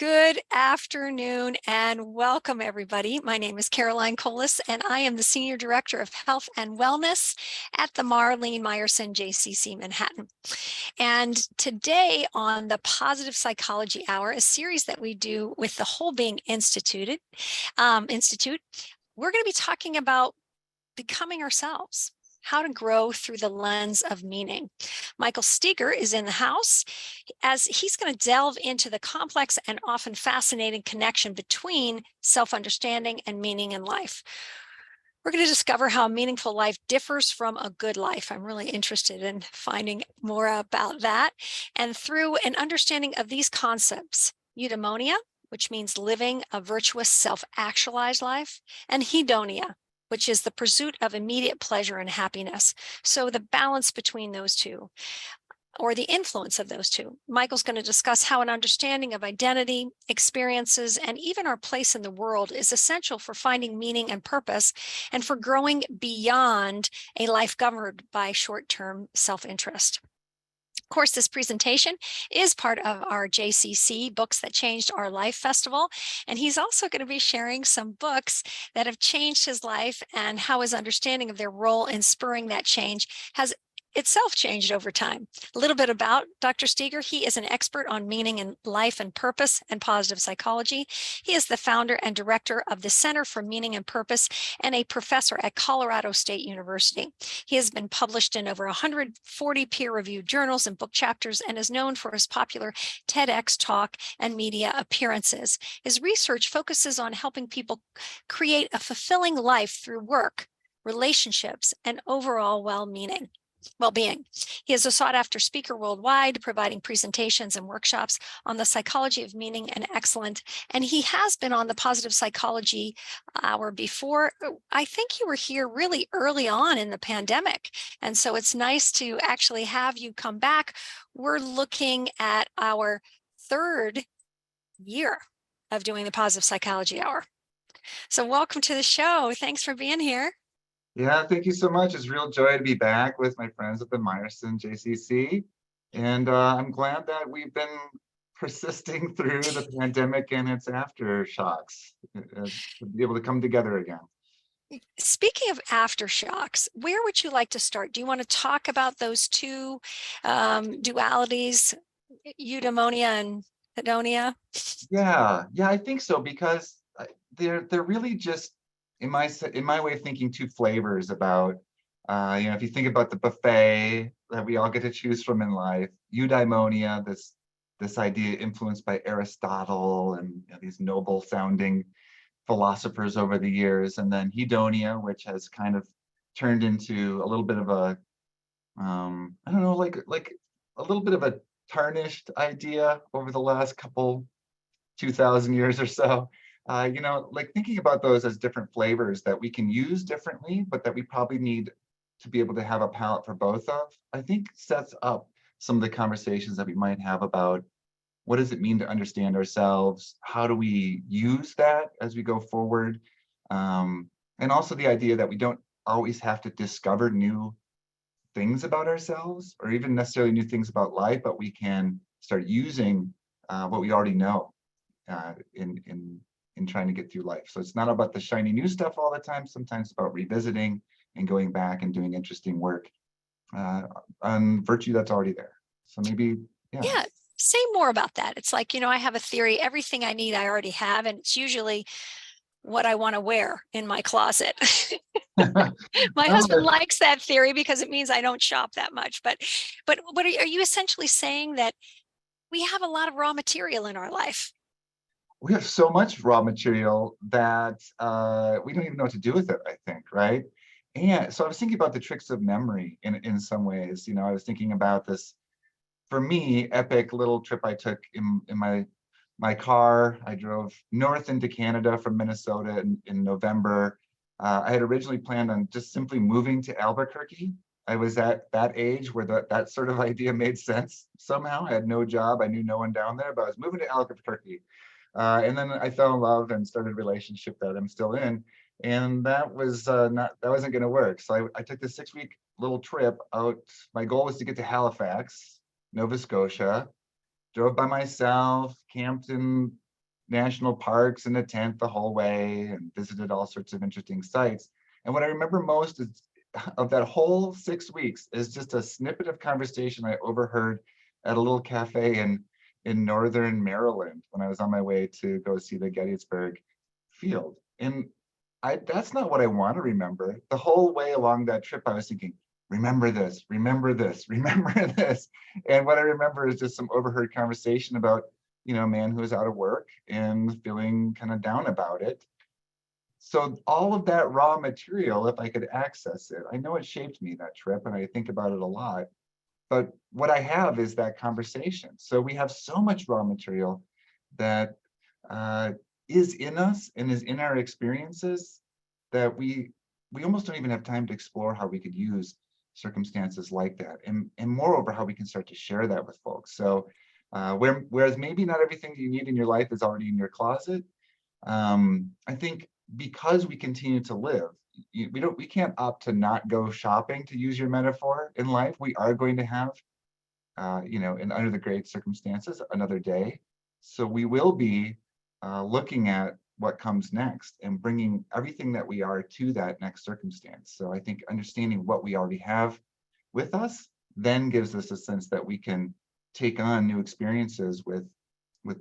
Good afternoon and welcome, everybody. My name is Caroline Colas, and I am the Senior Director of Health and Wellness at the Marlene Meyerson JCC Manhattan. And today on the Positive Psychology Hour, a series that we do with the Whole Being Institute, we're going to be talking about becoming ourselves, how to grow through the lens of meaning. Michael Steger is in the house as he's going to delve into the complex and often fascinating connection between self-understanding and meaning in life. We're going to discover how a meaningful life differs from a good life. I'm really interested in finding more about that. And through an understanding of these concepts, eudaimonia, which means living a virtuous, self-actualized life, and hedonia, which is the pursuit of immediate pleasure and happiness. So the balance between those two, or the influence of those two. Michael's going to discuss how an understanding of identity, experiences, and even our place in the world is essential for finding meaning and purpose and for growing beyond a life governed by short-term self-interest. Of course, this presentation is part of our JCC Books That Changed Our Life Festival, and he's also going to be sharing some books that have changed his life and how his understanding of their role in spurring that change has itself changed over time. A little bit about Dr. Steger. He is an expert on meaning in life and purpose and positive psychology. He is the founder and director of the Center for Meaning and Purpose and a professor at Colorado State University. He has been published in over 140 peer-reviewed journals and book chapters and is known for his popular TEDx talk and media appearances. His research focuses on helping people create a fulfilling life through work, relationships, and overall well-being. He is a sought-after speaker worldwide, providing presentations and workshops on the psychology of meaning and excellence. And he has been on the Positive Psychology Hour before. I think you were here really early on in the pandemic. And so it's nice to actually have you come back. We're looking at our third year of doing the Positive Psychology Hour. So welcome to the show. Thanks for being here. Yeah, thank you so much. It's a real joy to be back with my friends at the Meyerson JCC. And I'm glad that we've been persisting through the pandemic and its aftershocks to be able to come together again. Speaking of aftershocks, where would you like to start? Do you want to talk about those two dualities, eudaimonia and hedonia? Yeah, I think so, because they're really just, in my way of thinking, two flavors about if you think about the buffet that we all get to choose from in life, eudaimonia, this idea influenced by Aristotle and these noble sounding philosophers over the years, and then hedonia, which has kind of turned into a little bit of a I don't know, like a little bit of a tarnished idea over the last couple 2,000 years or so. Like thinking about those as different flavors that we can use differently, but that we probably need to be able to have a palate for both of, I think sets up some of the conversations that we might have about what does it mean to understand ourselves? How do we use that as we go forward? And also the idea that we don't always have to discover new things about ourselves or even necessarily new things about life, but we can start using what we already know in trying to get through life. So it's not about the shiny new stuff all the time. Sometimes it's about revisiting and going back and doing interesting work on virtue that's already there. So maybe, Yeah, say more about that. It's like, I have a theory, everything I need, I already have, and it's usually what I want to wear in my closet. My husband likes that theory because it means I don't shop that much. But what are you essentially saying, that we have a lot of raw material in our life? We have so much raw material that we don't even know what to do with it, I think, right? And so I was thinking about the tricks of memory in some ways. I was thinking about this, for me, epic little trip I took in my car. I drove north into Canada from Minnesota in November. I had originally planned on just simply moving to Albuquerque. I was at that age where that sort of idea made sense somehow. I had no job. I knew no one down there, but I was moving to Albuquerque. And then I fell in love and started a relationship that I'm still in. And that wasn't going to work. So I took this 6-week little trip out. My goal was to get to Halifax, Nova Scotia, drove by myself, camped in national parks in a tent the whole way and visited all sorts of interesting sites. And what I remember most is of that whole 6 weeks is just a snippet of conversation I overheard at a little cafe in northern Maryland when I was on my way to go see the Gettysburg Field. And that's not what I want to remember. The whole way along that trip, I was thinking, remember this, remember this, remember this. And what I remember is just some overheard conversation about, a man who was out of work and feeling kind of down about it. So all of that raw material, if I could access it, I know it shaped me, that trip, and I think about it a lot. But what I have is that conversation. So we have so much raw material that is in us and is in our experiences that we almost don't even have time to explore how we could use circumstances like that, and moreover how we can start to share that with folks. So whereas maybe not everything you need in your life is already in your closet, I think because we continue to live, we can't opt to not go shopping, to use your metaphor, in life. We are going to have and under the great circumstances, another day. So we will be looking at what comes next and bringing everything that we are to that next circumstance. So I think understanding what we already have with us then gives us a sense that we can take on new experiences with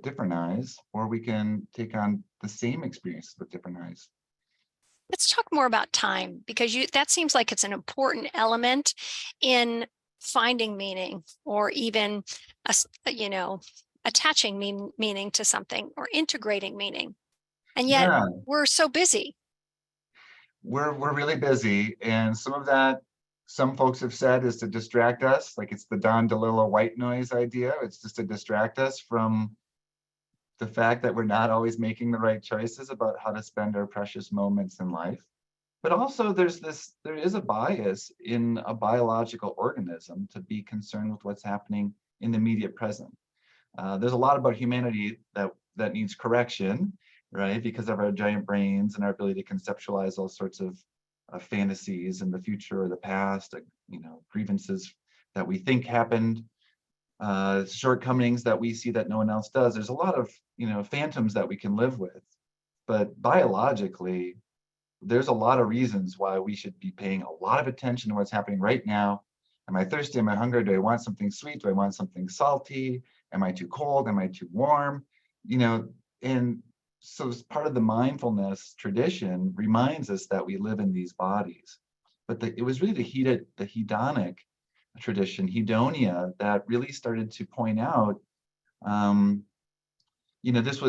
different eyes, or we can take on the same experiences with different eyes. Let's talk more about time, because that seems like it's an important element in finding meaning, or even attaching meaning to something, or integrating meaning. And yet we're so busy. We're really busy, and some of that, some folks have said, is to distract us. Like, it's the Don DeLillo white noise idea. It's just to distract us from the fact that we're not always making the right choices about how to spend our precious moments in life. But also there is a bias in a biological organism to be concerned with what's happening in the immediate present. There's a lot about humanity that needs correction, right? Because of our giant brains and our ability to conceptualize all sorts of fantasies in the future or the past, grievances that we think happened, shortcomings that we see that no one else does. There's a lot of, phantoms that we can live with. But biologically, there's a lot of reasons why we should be paying a lot of attention to what's happening right now. Am I thirsty? Am I hungry? Do I want something sweet? Do I want something salty? Am I too cold? Am I too warm? And so part of the mindfulness tradition reminds us that we live in these bodies. But it was really the hedonic tradition, hedonia, that really started to point out, this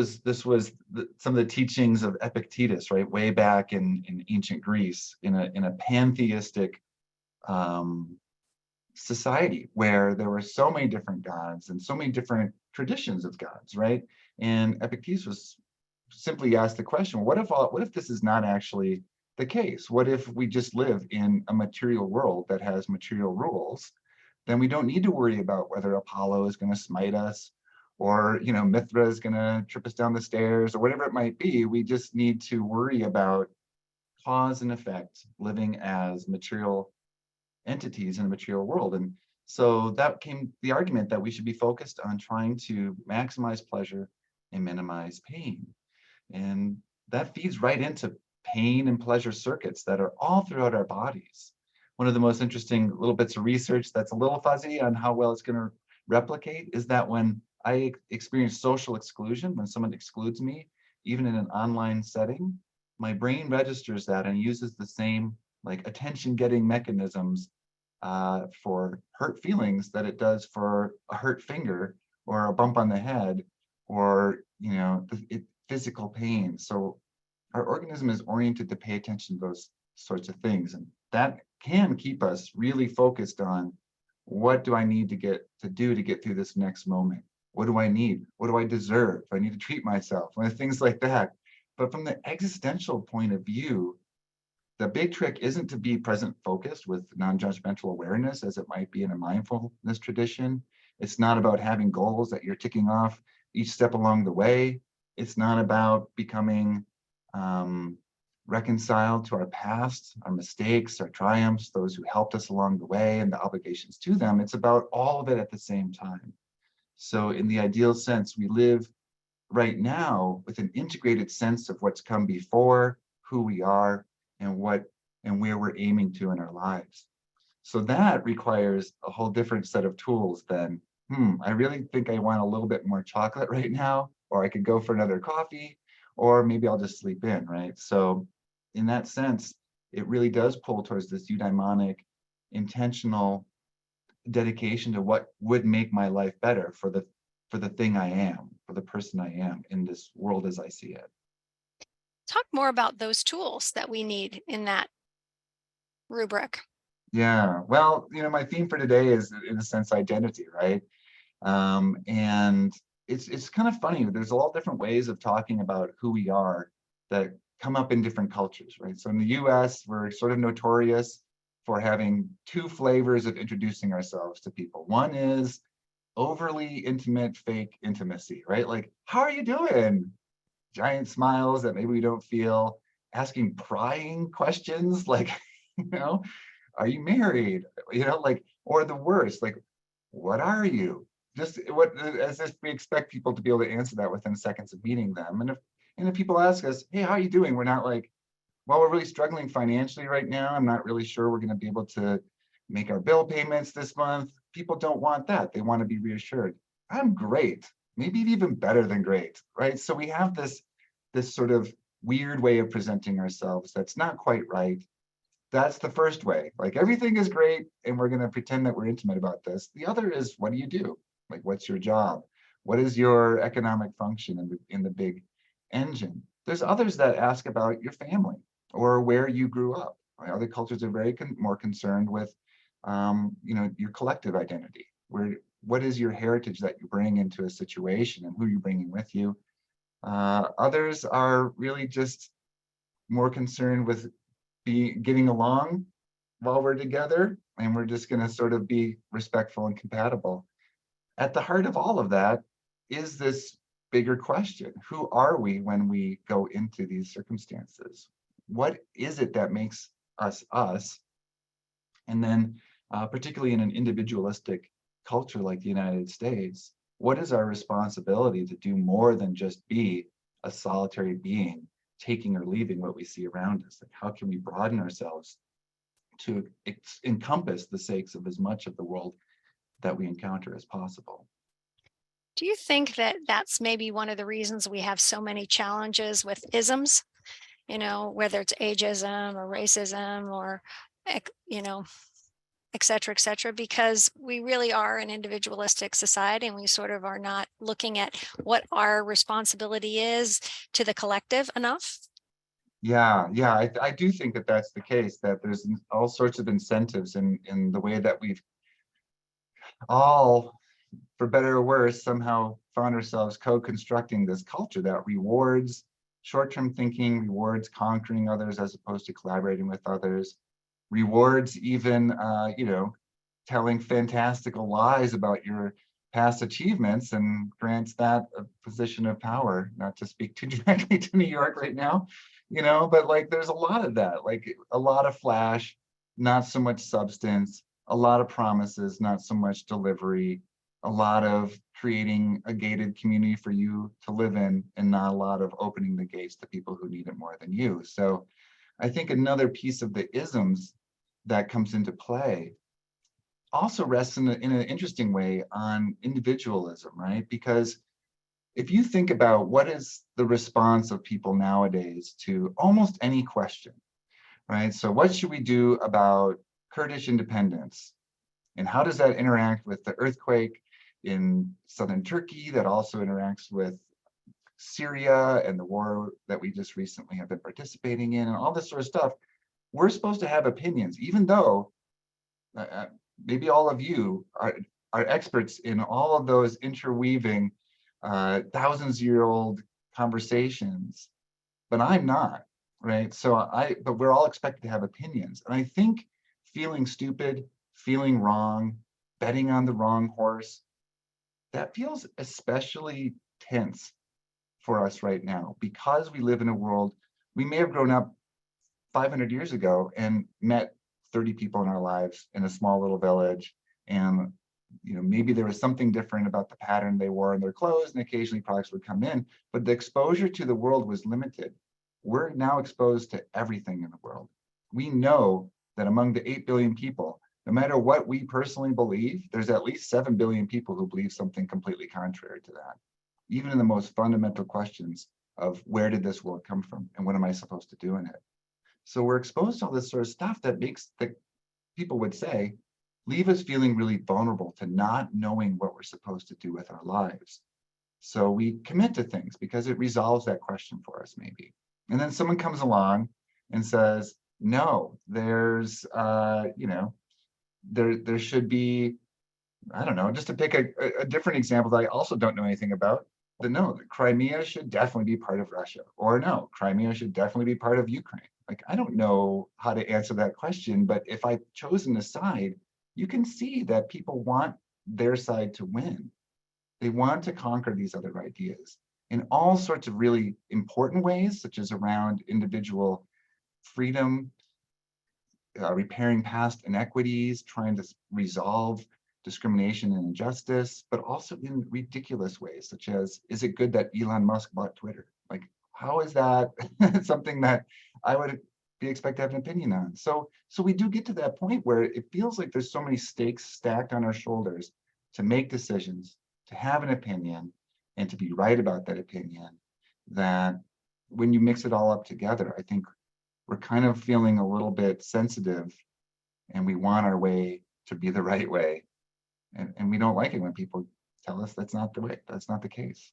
was some of the teachings of Epictetus, right, way back in ancient Greece, in a pantheistic society where there were so many different gods and so many different traditions of gods, right? And Epictetus was simply asked the question, what if this is not actually the case? What if we just live in a material world that has material rules? Then we don't need to worry about whether Apollo is going to smite us, or Mithra is going to trip us down the stairs, or whatever it might be. We just need to worry about cause and effect, living as material entities in a material world. And so that came the argument that we should be focused on trying to maximize pleasure and minimize pain. And that feeds right into pain and pleasure circuits that are all throughout our bodies. One of the most interesting little bits of research that's a little fuzzy on how well it's going to replicate is that when I experience social exclusion, when someone excludes me, even in an online setting, my brain registers that and uses the same attention-getting mechanisms for hurt feelings that it does for a hurt finger or a bump on the head, or physical pain. So our organism is oriented to pay attention to those sorts of things, and that can keep us really focused on, what do I need to get through this next moment? What do I need? What do I deserve? Do I need to treat myself? Things like that. But from the existential point of view, the big trick isn't to be present focused with non-judgmental awareness, as it might be in a mindfulness tradition. It's not about having goals that you're ticking off each step along the way. It's not about becoming reconciled to our past, our mistakes, our triumphs, those who helped us along the way, and the obligations to them. It's about all of it at the same time. So in the ideal sense, we live right now with an integrated sense of what's come before, who we are, and where we're aiming to in our lives. So that requires a whole different set of tools than, I really think I want a little bit more chocolate right now, or I could go for another coffee, or maybe I'll just sleep in, right? So in that sense, it really does pull towards this eudaimonic, intentional dedication to what would make my life better for the thing I am, for the person I am in this world as I see it. Talk more about those tools that we need in that rubric. Yeah, well, my theme for today is in a sense identity, right? And it's kind of funny. There's all different ways of talking about who we are that come up in different cultures, right? So in the US, we're sort of notorious for having two flavors of introducing ourselves to people. One is overly intimate, fake intimacy, right? Like, how are you doing? Giant smiles that maybe we don't feel, asking prying questions like, you know, are you married? Like, or the worst, like, what are you? Just what, as if we expect people to be able to answer that within seconds of meeting them. And if people ask us, hey, how are you doing? We're not like, well, we're really struggling financially right now. I'm not really sure we're going to be able to make our bill payments this month. People don't want that. They want to be reassured. I'm great, maybe even better than great, right? So we have this sort of weird way of presenting ourselves that's not quite right. That's the first way. Like, everything is great and we're going to pretend that we're intimate about this. The other is, what do you do? Like, what's your job? What is your economic function in the big engine? There's others that ask about your family or where you grew up. Other cultures are very more concerned with your collective identity. What is your heritage that you bring into a situation and who you're bringing with you? Others are really just more concerned with getting along while we're together, and we're just going to sort of be respectful and compatible. At the heart of all of that is this bigger question: who are we when we go into these circumstances? What is it that makes us us? And then, particularly in an individualistic culture like the United States, what is our responsibility to do more than just be a solitary being, taking or leaving what we see around us? Like, how can we broaden ourselves to encompass the sakes of as much of the world that we encounter as possible? Do you think that that's maybe one of the reasons we have so many challenges with isms, whether it's ageism or racism or, you know, et cetera, because we really are an individualistic society and we sort of are not looking at what our responsibility is to the collective enough? Yeah, I do think that that's the case, that there's all sorts of incentives in the way that we've all, for better or worse, somehow found ourselves co-constructing this culture that rewards short-term thinking, rewards conquering others as opposed to collaborating with others, rewards even, telling fantastical lies about your past achievements, and grants that a position of power. Not to speak too directly to New York right now, but like, there's a lot of that, like a lot of flash, not so much substance, a lot of promises, not so much delivery, a lot of creating a gated community for you to live in, and not a lot of opening the gates to people who need it more than you. So I think another piece of the isms that comes into play also rests in an interesting way on individualism, right? Because if you think about what is the response of people nowadays to almost any question, right? So what should we do about Kurdish independence? And how does that interact with the earthquake in southern Turkey that also interacts with Syria and the war that we just recently have been participating in, and all this sort of stuff? We're supposed to have opinions, even though uh, maybe all of you are experts in all of those interweaving thousands-year-old conversations, but I'm not, right? But we're all expected to have opinions. And I think feeling stupid, feeling wrong, betting on the wrong horse, that feels especially tense for us right now, because we live in a world, we may have grown up 500 years ago and met 30 people in our lives in a small little village, and maybe there was something different about the pattern they wore in their clothes, and occasionally products would come in, but the exposure to the world was limited. We're now exposed to everything in the world. We know that among the 8 billion people, no matter what we personally believe, there's at least 7 billion people who believe something completely contrary to that, even in the most fundamental questions of where did this world come from and what am I supposed to do in it? So we're exposed to all this sort of stuff that makes the people would say, leave us feeling really vulnerable to not knowing what we're supposed to do with our lives. So we commit to things because it resolves that question for us, maybe. And then someone comes along and says, no, there's, there should be, I don't know, just to pick a different example that I also don't know anything about, no, Crimea should definitely be part of Russia, or no, Crimea should definitely be part of Ukraine. Like, I don't know how to answer that question, but if I've chosen a side, you can see that people want their side to win. They want to conquer these other ideas in all sorts of really important ways, such as around individual freedom, repairing past inequities, trying to resolve discrimination and injustice, but also in ridiculous ways, such as, is it good that Elon Musk bought Twitter? Like, how is that something that I would be expect to have an opinion on? So we do get to that point where it feels like there's so many stakes stacked on our shoulders to make decisions, to have an opinion, and to be right about that opinion, that when you mix it all up together, I think we're kind of feeling a little bit sensitive, and we want our way to be the right way. And we don't like it when people tell us that's not the way, that's not the case.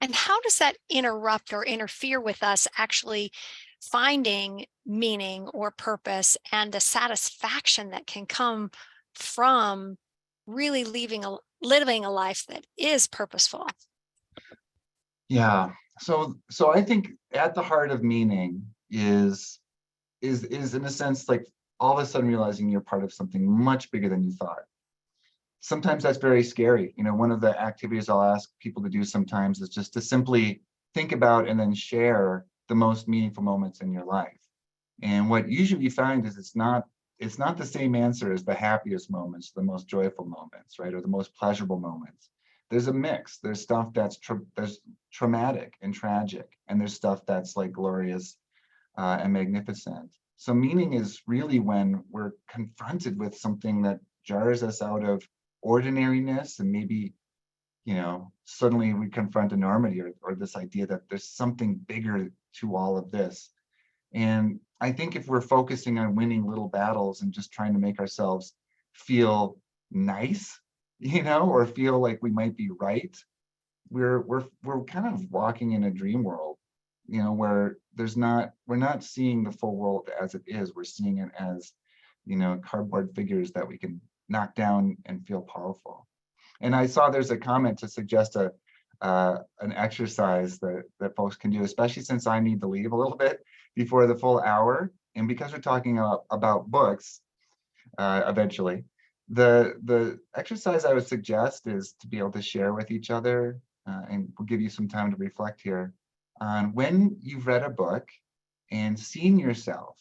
And how does that interrupt or interfere with us actually finding meaning or purpose and the satisfaction that can come from really living a life that is purposeful? Yeah. So I think at the heart of meaning is in a sense like all of a sudden realizing you're part of something much bigger than you thought. Sometimes that's very scary. One of the activities I'll ask people to do sometimes is just to simply think about and then share the most meaningful moments in your life. And what usually you find is it's not the same answer as the happiest moments, the most joyful moments, right? Or the most pleasurable moments. There's a mix. There's stuff that's there's traumatic and tragic, and there's stuff that's like glorious and magnificent. So meaning is really when we're confronted with something that jars us out of ordinariness, and maybe suddenly we confront enormity, or this idea that there's something bigger to all of this. And I think if we're focusing on winning little battles and just trying to make ourselves feel nice, or feel like we might be right, we're kind of walking in a dream world, where we're not seeing the full world as it is. We're seeing it as, cardboard figures that we can knock down and feel powerful. And I saw there's a comment to suggest an exercise that folks can do, especially since I need to leave a little bit before the full hour. And because we're talking about books eventually, the exercise I would suggest is to be able to share with each other, and we'll give you some time to reflect here on when you've read a book and seen yourself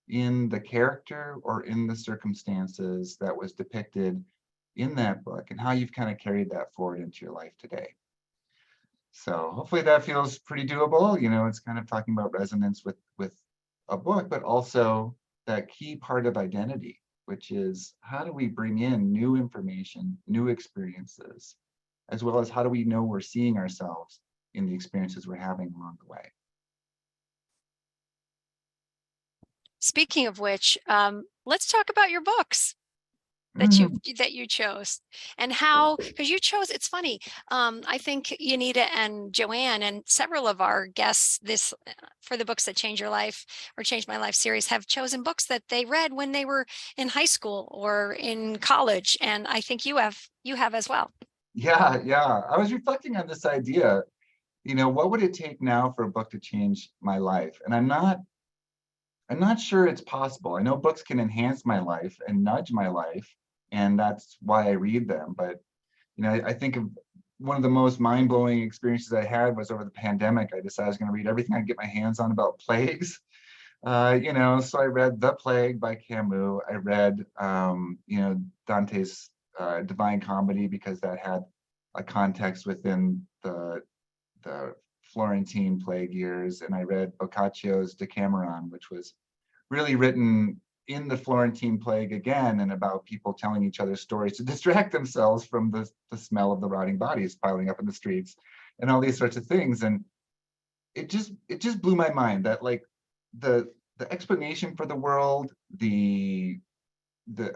in the character or in the circumstances that was depicted in that book, and how you've kind of carried that forward into your life today. So hopefully that feels pretty doable. It's kind of talking about resonance with a book, but also that key part of identity, which is how do we bring in new information, new experiences, as well as how do we know we're seeing ourselves in the experiences we're having along the way. Speaking of which, let's talk about your books that you chose, and how, because you chose, it's funny, I think Yanita and Joanne and several of our guests for the books that change your life or change my life series have chosen books that they read when they were in high school or in college, and I think you have as well. Yeah. I was reflecting on this idea, what would it take now for a book to change my life? And I'm not sure it's possible. I know books can enhance my life and nudge my life, and that's why I read them. But I think of one of the most mind-blowing experiences I had was over the pandemic. I decided I was going to read everything I could get my hands on about plagues. So I read The Plague by Camus. I read Dante's Divine Comedy because that had a context within the Florentine plague years, and I read Boccaccio's Decameron, which was really written in the Florentine plague again, and about people telling each other stories to distract themselves from the smell of the rotting bodies piling up in the streets, and all these sorts of things. And it just blew my mind that like the the explanation for the world, the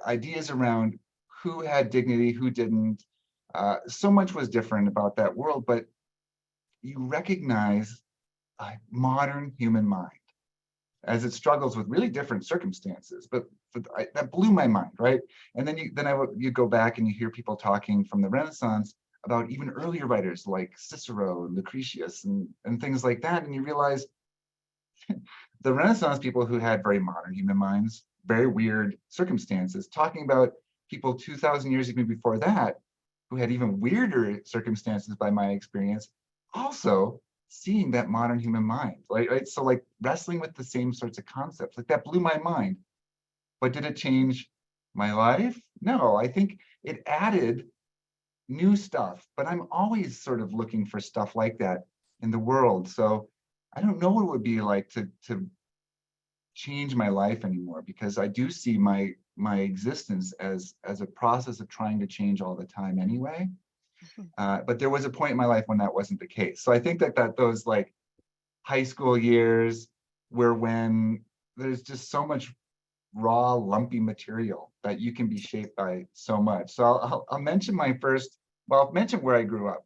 ideas around who had dignity, who didn't, so much was different about that world, but you recognize a modern human mind as it struggles with really different circumstances. But that blew my mind, right? And then you go back and you hear people talking from the Renaissance about even earlier writers like Cicero and Lucretius and things like that, and you realize the Renaissance people who had very modern human minds, very weird circumstances, talking about people 2,000 years even before that who had even weirder circumstances by my experience, also seeing that modern human mind, right? So like wrestling with the same sorts of concepts, like that blew my mind. But did it change my life? No, I think it added new stuff, but I'm always sort of looking for stuff like that in the world. So I don't know what it would be like to change my life anymore, because I do see my existence as a process of trying to change all the time anyway. Mhm. But there was a point in my life when that wasn't the case. So I think that those like high school years were when there's just so much raw, lumpy material that you can be shaped by so much. So I'll mention my first, well, I'll mention where I grew up.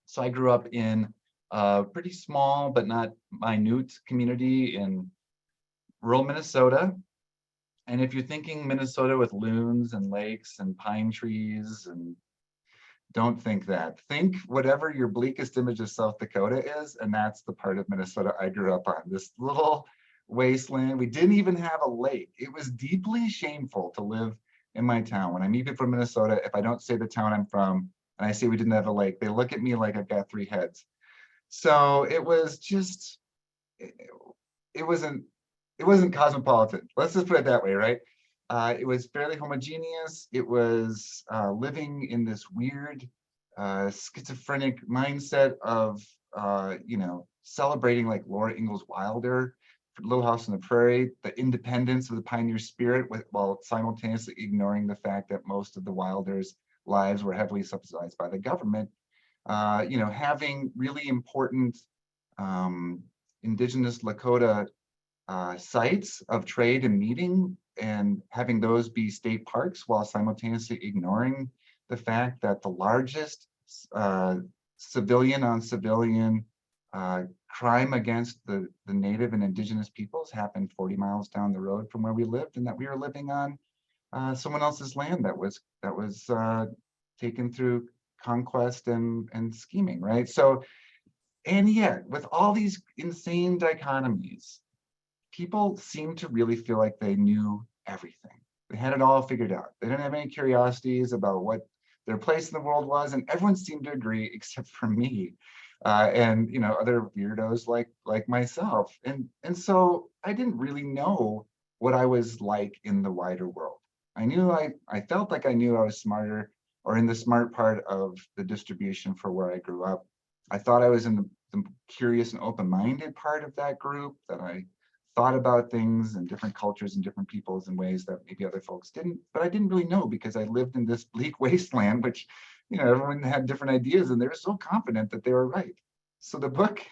So I grew up in a pretty small but not minute community in rural Minnesota. And if you're thinking Minnesota with loons and lakes and pine trees, and don't think that. Think whatever your bleakest image of South Dakota is, and that's the part of Minnesota I grew up on. This little wasteland. We didn't even have a lake. It was deeply shameful to live in my town. When I meet people from Minnesota, if I don't say the town I'm from and I say we didn't have a lake, they look at me like I've got three heads. So it was just, it, it wasn't it wasn't cosmopolitan. Let's just put it that way, right? It was fairly homogeneous. It was living in this weird schizophrenic mindset of celebrating like Laura Ingalls Wilder, Little House on the Prairie, the independence of the pioneer spirit, while simultaneously ignoring the fact that most of the Wilders' lives were heavily subsidized by the government. Having really important um, indigenous Lakota sites of trade and meeting, and having those be state parks while simultaneously ignoring the fact that the largest uh, civilian on civilian crime against the native and indigenous peoples happened 40 miles down the road from where we lived, and that we were living on someone else's land that was taken through conquest and scheming, right? So, and yet, with all these insane dichotomies, people seem to really feel like they knew everything. They had it all figured out. They didn't have any curiosities about what their place in the world was, and everyone seemed to agree except for me, and other weirdos like myself. And so I didn't really know what I was like in the wider world. I felt like I knew I was smarter, or in the smart part of the distribution for where I grew up. I thought I was in the curious and open-minded part of that group, that I thought about things and different cultures and different peoples in ways that maybe other folks didn't. But I didn't really know, because I lived in this bleak wasteland, which, everyone had different ideas and they were so confident that they were right. So the book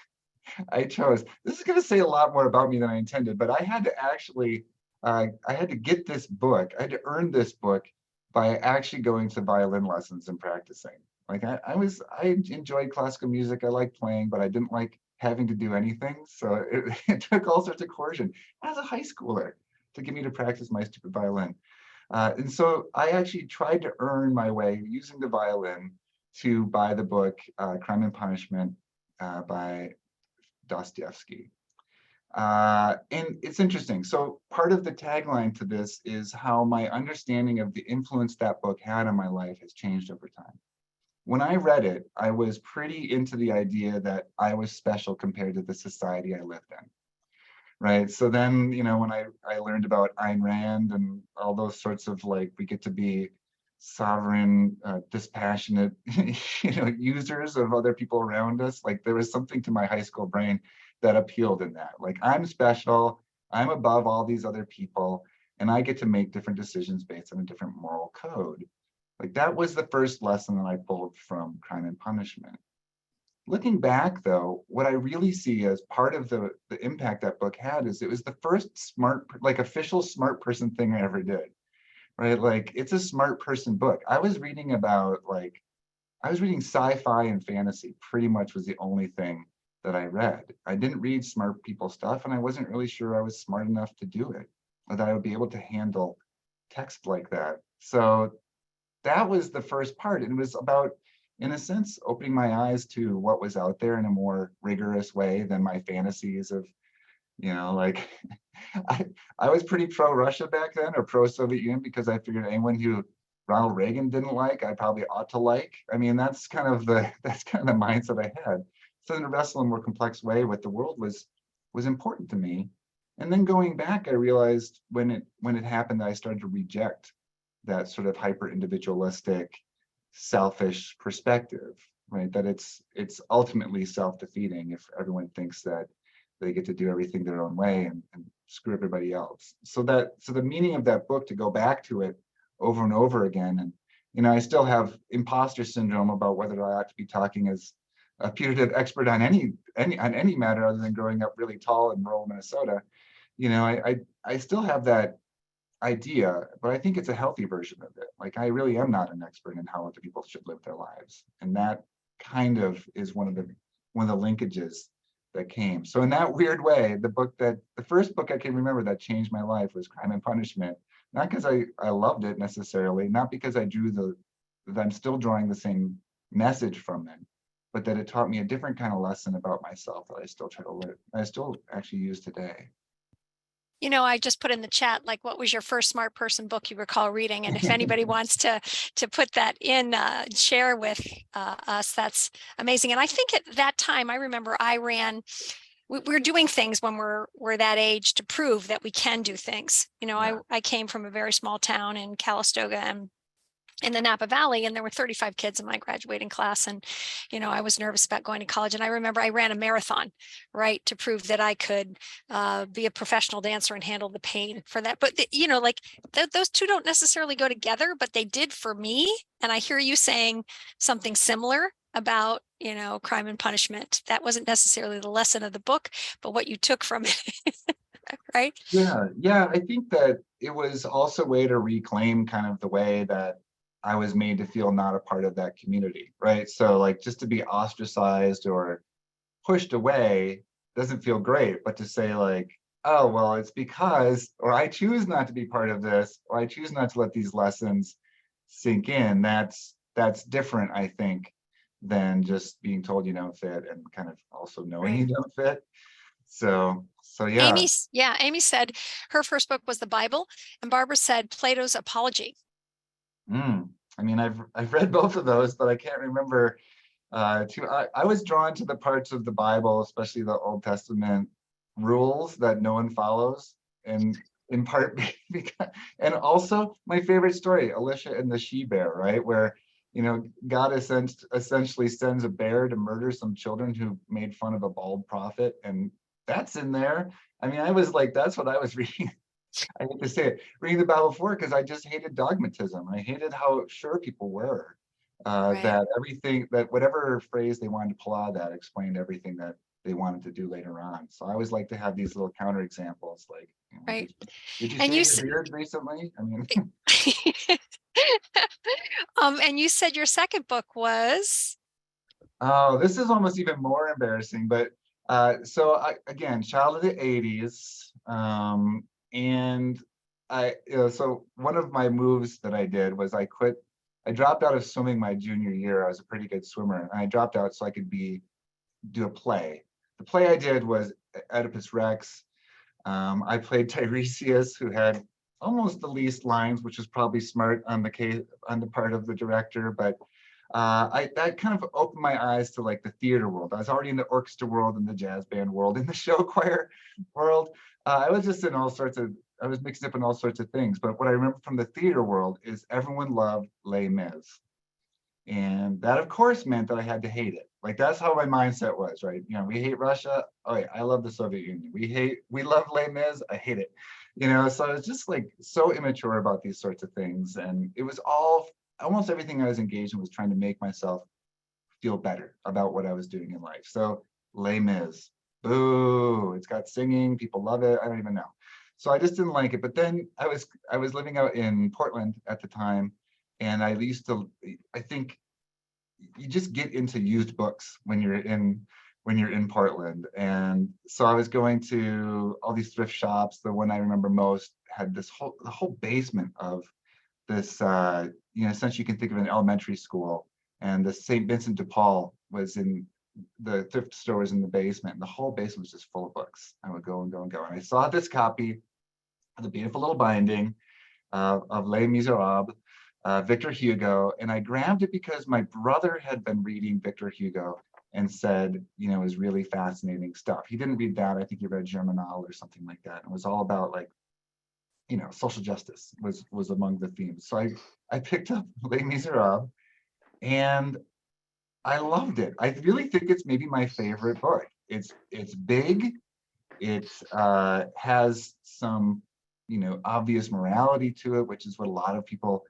I chose, this is going to say a lot more about me than I intended, but I had to actually, I had to get this book. I had to earn this book by actually going to violin lessons and practicing. Like I enjoyed classical music. I liked playing, but I didn't like having to do anything. So it took all sorts of coercion as a high schooler to get me to practice my stupid violin. And so I actually tried to earn my way using the violin to buy the book Crime and Punishment by Dostoevsky. And it's interesting. So part of the tagline to this is how my understanding of the influence that book had on my life has changed over time. When I read it, I was pretty into the idea that I was special compared to the society I lived in. Right. So then, when I learned about Ayn Rand and all those sorts of, like, we get to be sovereign, dispassionate, users of other people around us. Like there was something to my high school brain that appealed in that. Like I'm special, I'm above all these other people, and I get to make different decisions based on a different moral code. Like that was the first lesson that I pulled from Crime and Punishment. Looking back though, what I really see as part of the impact that book had is it was the first smart, like official smart person thing I ever did, right? Like it's a smart person book. I was reading sci-fi and fantasy pretty much was the only thing that I read. I didn't read smart people stuff, and I wasn't really sure I was smart enough to do it, or that I would be able to handle text like that. So that was the first part. And it was about, in a sense, opening my eyes to what was out there in a more rigorous way than my fantasies of, like I, I was pretty pro-Russia back then, or pro-Soviet Union, because I figured anyone who Ronald Reagan didn't like, I probably ought to like. I mean, that's kind of the mindset I had. So to wrestle in a more complex way with the world was important to me. And then going back, I realized when it happened, I started to reject that sort of hyper individualistic, selfish perspective, right? That it's ultimately self-defeating if everyone thinks that they get to do everything their own way and screw everybody else. So the meaning of that book, to go back to it over and over again, and I still have imposter syndrome about whether I ought to be talking as a putative expert on any matter other than growing up really tall in rural Minnesota. I still have that idea, but I think it's a healthy version of it. Like I really am not an expert in how other people should live their lives, and that kind of is one of the linkages that came. So in that weird way, the first book I can remember that changed my life was Crime and Punishment. Not because I loved it necessarily, not because I drew that I'm still drawing the same message from it, but that it taught me a different kind of lesson about myself that I still try to live. I still actually use today. I just put in the chat, like, what was your first smart person book you recall reading? And if anybody wants to put that in, share with us, that's amazing. And I think at that time, I remember we're doing things when we're that age to prove that we can do things. Yeah. I came from a very small town in Calistoga and in the Napa Valley, and there were 35 kids in my graduating class. And, I was nervous about going to college. And I remember I ran a marathon, right, to prove that I could be a professional dancer and handle the pain for that. But, those two don't necessarily go together, but they did for me. And I hear you saying something similar about, Crime and Punishment. That wasn't necessarily the lesson of the book, but what you took from it, right? Yeah. I think that it was also a way to reclaim kind of the way that I was made to feel not a part of that community, right? So like just to be ostracized or pushed away doesn't feel great, but to say like, oh, well, it's because, or I choose not to be part of this, or I choose not to let these lessons sink in, that's different, I think, than just being told you don't fit and kind of also knowing you don't fit. So yeah. Amy said her first book was the Bible, and Barbara said Plato's Apology. I mean, I've read both of those, but I can't remember. I was drawn to the parts of the Bible, especially the Old Testament rules that no one follows, and in part because, and also my favorite story, Elisha and the she-bear, right, where God essentially sends a bear to murder some children who made fun of a bald prophet, and that's in there. I mean, I was like, that's what I was reading. I hate to say it, reading the Bible before, because I just hated dogmatism. I hated how sure people were that everything, that whatever phrase they wanted to pull out of that explained everything that they wanted to do later on. So I always like to have these little counter examples, like, Right. did you And shave your beard recently? I mean, and you said your second book was? oh, this is almost even more embarrassing, but so again, child of the 80s, and so one of my moves that I did was I dropped out of swimming my junior year. I was a pretty good swimmer, and I dropped out so I could do a play. The play I did was Oedipus Rex. I played Tiresias, who had almost the least lines, which was probably smart on the part of the director, but that kind of opened my eyes to like the theater world. I was already in the orchestra world, in the jazz band world, in the show choir world. I was just in all sorts of I was mixed up in all sorts of things. But what I remember from the theater world is everyone loved Les Mis. And that, of course, meant that I had to hate it. Like, that's how my mindset was, right? You know, we hate Russia. Oh, yeah, I love the Soviet Union. We love Les Mis. I hate it. You know, so I was just like so immature about these sorts of things. And it was all, almost everything I was engaged in was trying to make myself feel better about what I was doing in life. So, Les Mis, boo, it's got singing, people love it. I don't even know. So I just didn't like it. But then I was living out in Portland at the time, and I used to, I think you just get into used books when you're in Portland. And so I was going to all these thrift shops. The one I remember most had the whole basement of this, you know, essentially you can think of an elementary school, and the St. Vincent de Paul was in the thrift store was in the basement, and the whole basement was just full of books. I would go and go and go. And I saw this copy of the beautiful little binding of Les Miserables, Victor Hugo, and I grabbed it because my brother had been reading Victor Hugo and said, you know, it was really fascinating stuff. He didn't read that. I think he read Germinal or something like that. It was all about, like, you know, social justice was among the themes. So I picked up Les Miserables, and I loved it. I really think it's maybe my favorite book. It's big. It has some, you know, obvious morality to it, which is what a lot of people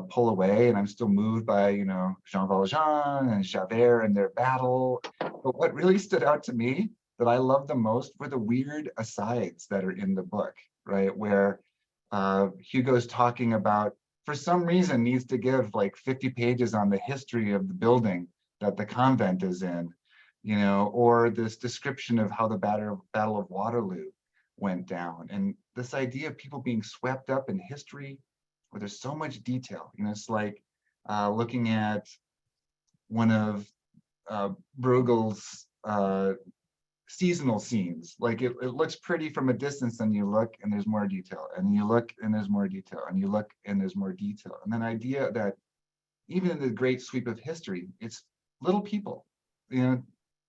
pull away. And I'm still moved by, you know, Jean Valjean and Javert and their battle. But what really stood out to me that I loved the most were the weird asides that are in the book, right? Where Hugo's talking about, for some reason, needs to give like 50 pages on the history of the building that the convent is in, you know, or this description of how the Battle of Waterloo went down. And this idea of people being swept up in history where there's so much detail. You know, it's like looking at one of Bruegel's seasonal scenes. Like it looks pretty from a distance, and you look and there's more detail, and you look and there's more detail, and you look and there's more detail. And then idea that even in the great sweep of history, it's little people, you know,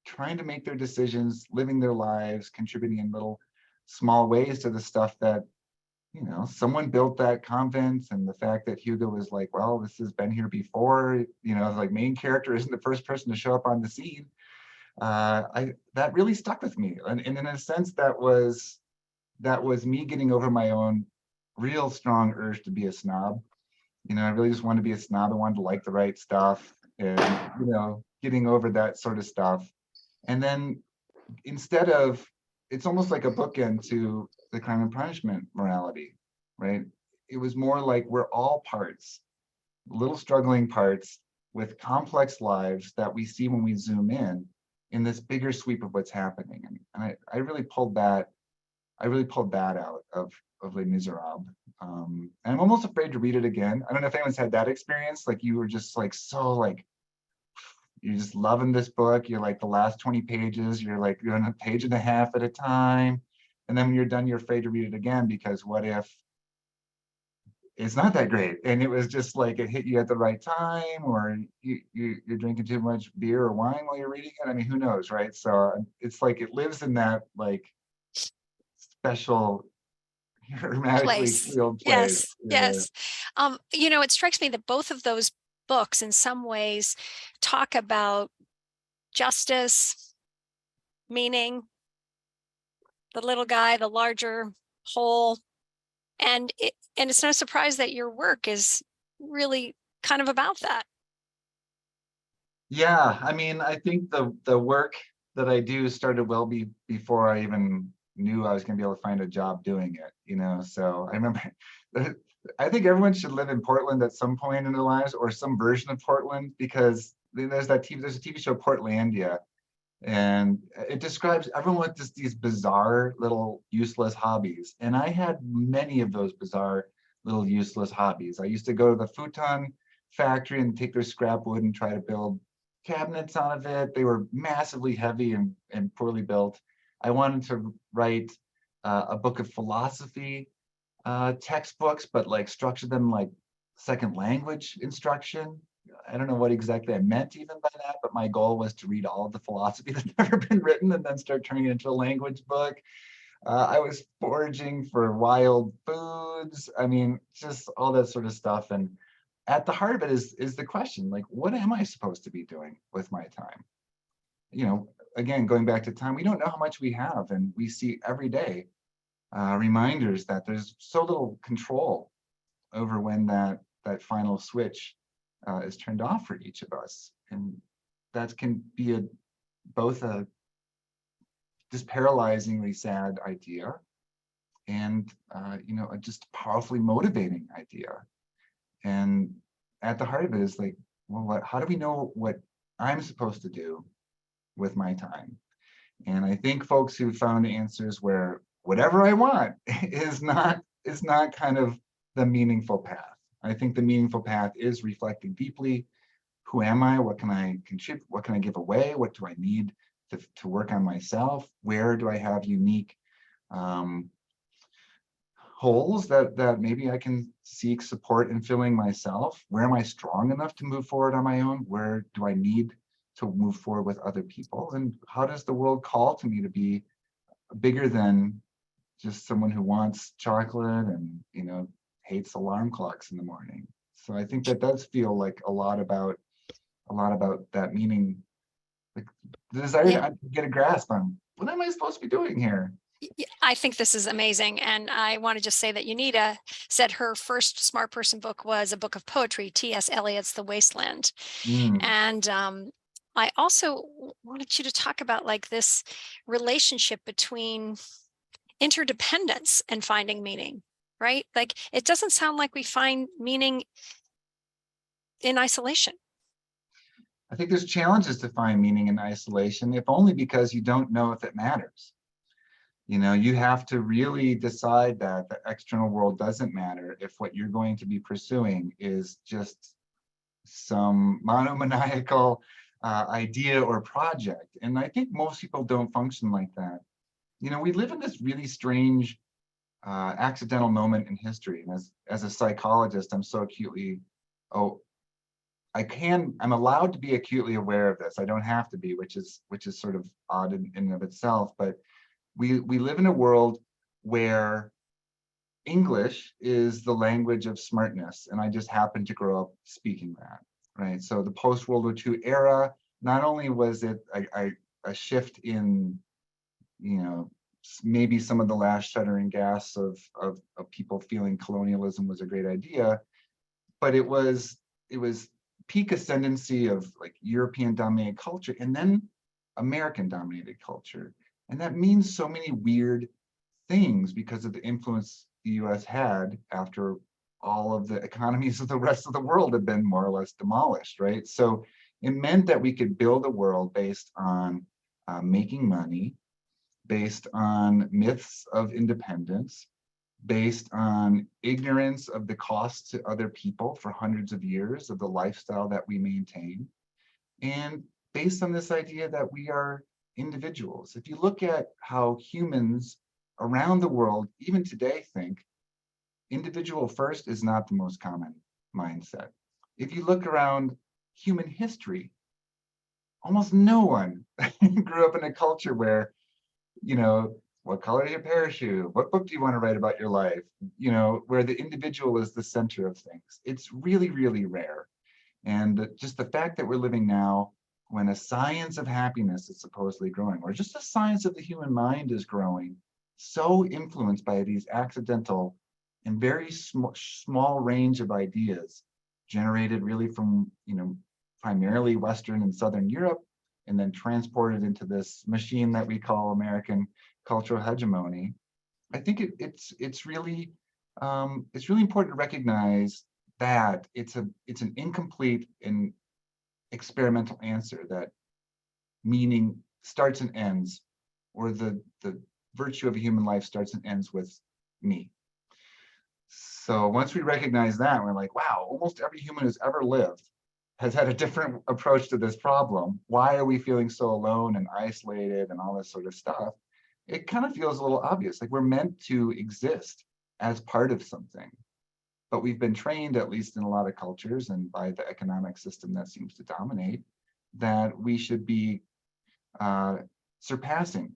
trying to make their decisions, living their lives, contributing in little small ways to the stuff that, you know, someone built that convent. And the fact that Hugo was like, well, this has been here before, you know, like main character isn't the first person to show up on the scene. That really stuck with me. And in a sense, that was me getting over my own real strong urge to be a snob. You know, I really just wanted to be a snob. I wanted to like the right stuff, and, you know, getting over that sort of stuff. And then instead of, it's almost like a bookend to the Crime and Punishment morality, right? It was more like we're all parts, little struggling parts with complex lives that we see when we zoom in this bigger sweep of what's happening. And I really pulled that, out of Les Miserables. And I'm almost afraid to read it again. I don't know if anyone's had that experience. Like, you were just like, so like, you're just loving this book. You're like the last 20 pages, you're like, you're on a page and a half at a time. And then when you're done, you're afraid to read it again, because what if it's not that great? And it was just like, it hit you at the right time, or you're drinking too much beer or wine while you're reading it. I mean, who knows, right? So it's like, it lives in that like special, hermetically Place. sealed place. Yes, Yeah. yes. You know, it strikes me that both of those books in some ways talk about justice, meaning, the little guy, the larger whole. And it's no surprise that your work is really kind of about that. Yeah, I mean, I think the work that I do started well before I even knew I was going to be able to find a job doing it, you know. So I remember, I think everyone should live in Portland at some point in their lives, or some version of Portland, because there's a TV show, Portlandia, and it describes everyone with just these bizarre little useless hobbies. And I had many of those bizarre little useless hobbies. I used to go to the futon factory and take their scrap wood and try to build cabinets out of it. They were massively heavy and poorly built. I wanted to write a book of philosophy textbooks, but like structure them like second language instruction. I don't know what exactly I meant even by that, but my goal was to read all of the philosophy that's never been written and then start turning it into a language book. I was foraging for wild foods. I mean, just all that sort of stuff. And at the heart of it is the question, like, what am I supposed to be doing with my time? You know, again, going back to time, we don't know how much we have, and we see every day reminders that there's so little control over when that final switch is turned off for each of us, and that can be both a just paralyzingly sad idea and a just powerfully motivating idea. And at the heart of it is like, well, how do we know what I'm supposed to do with my time? And I think folks who found answers where whatever I want is not kind of the meaningful path. I think the meaningful path is reflecting deeply. Who am I? What can I contribute? What can I give away? What do I need to work on myself? Where do I have unique um, holes that maybe I can seek support in filling myself? Where am I strong enough to move forward on my own? Where do I need to move forward with other people? And how does the world call to me to be bigger than just someone who wants chocolate and hates alarm clocks in the morning? So I think that does feel like a lot about that meaning, like the desire Yeah. to get a grasp on what am I supposed to be doing here. I think this is amazing. And I want to just say that Unita said her first smart person book was a book of poetry, T.S. Eliot's The Wasteland. Mm. And I also wanted you to talk about like this relationship between interdependence and finding meaning, right? Like it doesn't sound like we find meaning in isolation. I think there's challenges to find meaning in isolation, if only because you don't know if it matters. You have to really decide that the external world doesn't matter if what you're going to be pursuing is just some monomaniacal idea or project. And I think most people don't function like that. We live in this really strange accidental moment in history. And as a psychologist, I'm so acutely, oh, I'm allowed to be acutely aware of this. I don't have to be, which is sort of odd in and of itself. But we live in a world where English is the language of smartness, and I just happened to grow up speaking that, right? So the post-World War II era, not only was it a shift in, maybe some of the last shuddering gasps of people feeling colonialism was a great idea, but it was peak ascendancy of like European dominated culture and then American dominated culture. And that means so many weird things because of the influence the US had after all of the economies of the rest of the world had been more or less demolished, right? So it meant that we could build a world based on making money, based on myths of independence, based on ignorance of the costs to other people for hundreds of years of the lifestyle that we maintain, and based on this idea that we are individuals. If you look at how humans around the world, even today, think, individual first is not the most common mindset. If you look around human history, almost no one grew up in a culture where, what color is your parachute? What book do you want to write about your life? Where the individual is the center of things. It's really, really rare. And just the fact that we're living now when a science of happiness is supposedly growing, or just the science of the human mind is growing, so influenced by these accidental and very small range of ideas generated really from, primarily Western and Southern Europe, and then transported into this machine that we call American cultural hegemony. I think it's really important to recognize that it's an incomplete and experimental answer, that meaning starts and ends, or the virtue of a human life starts and ends with me. So once we recognize that, we're like, wow, almost every human who's ever lived has had a different approach to this problem. Why are we feeling so alone and isolated and all this sort of stuff? It kind of feels a little obvious, like we're meant to exist as part of something. But we've been trained, at least in a lot of cultures and by the economic system that seems to dominate, that we should be surpassing